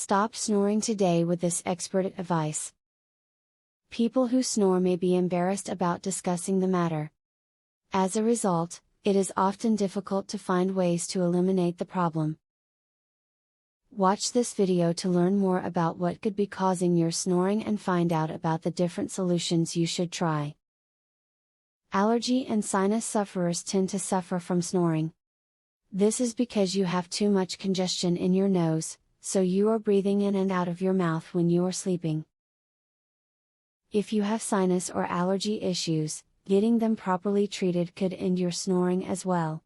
Stop snoring today with this expert advice. People who snore may be embarrassed about discussing the matter. As a result, it is often difficult to find ways to eliminate the problem. Watch this video to learn more about what could be causing your snoring and find out about the different solutions you should try. Allergy and sinus sufferers tend to suffer from snoring. This is because you have too much congestion in your nose, so you are breathing in and out of your mouth when you are sleeping. If you have sinus or allergy issues, getting them properly treated could end your snoring as well.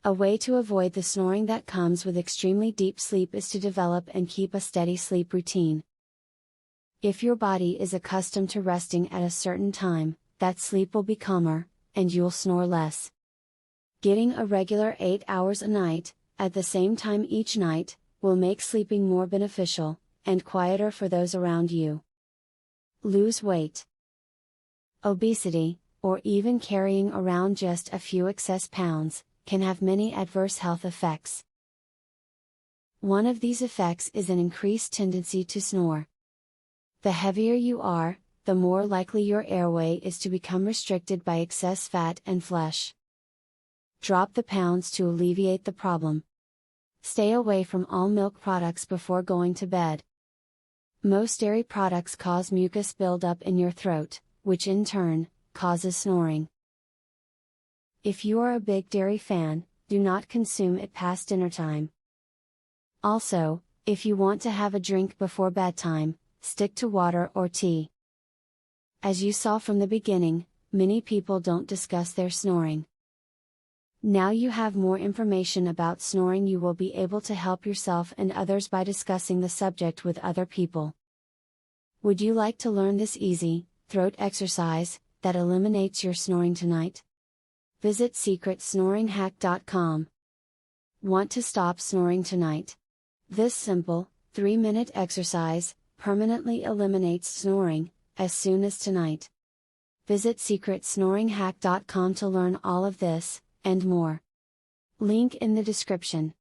A way to avoid the snoring that comes with extremely deep sleep is to develop and keep a steady sleep routine. If your body is accustomed to resting at a certain time, that sleep will be calmer, and you'll snore less. Getting a regular 8 hours a night, at the same time each night, will make sleeping more beneficial, and quieter for those around you. Lose weight. Obesity, or even carrying around just a few excess pounds, can have many adverse health effects. One of these effects is an increased tendency to snore. The heavier you are, the more likely your airway is to become restricted by excess fat and flesh. Drop the pounds to alleviate the problem. Stay away from all milk products before going to bed. Most dairy products cause mucus buildup in your throat, which in turn, causes snoring. If you are a big dairy fan, do not consume it past dinner time. Also, if you want to have a drink before bedtime, stick to water or tea. As you saw from the beginning, many people don't discuss their snoring. Now you have more information about snoring, you will be able to help yourself and others by discussing the subject with other people. Would you like to learn this easy, throat exercise, that eliminates your snoring tonight? Visit secretsnoringhack.com. Want to stop snoring tonight? This simple, 3-minute exercise, permanently eliminates snoring, as soon as tonight. Visit secretsnoringhack.com to learn all of this, and more. Link in the description.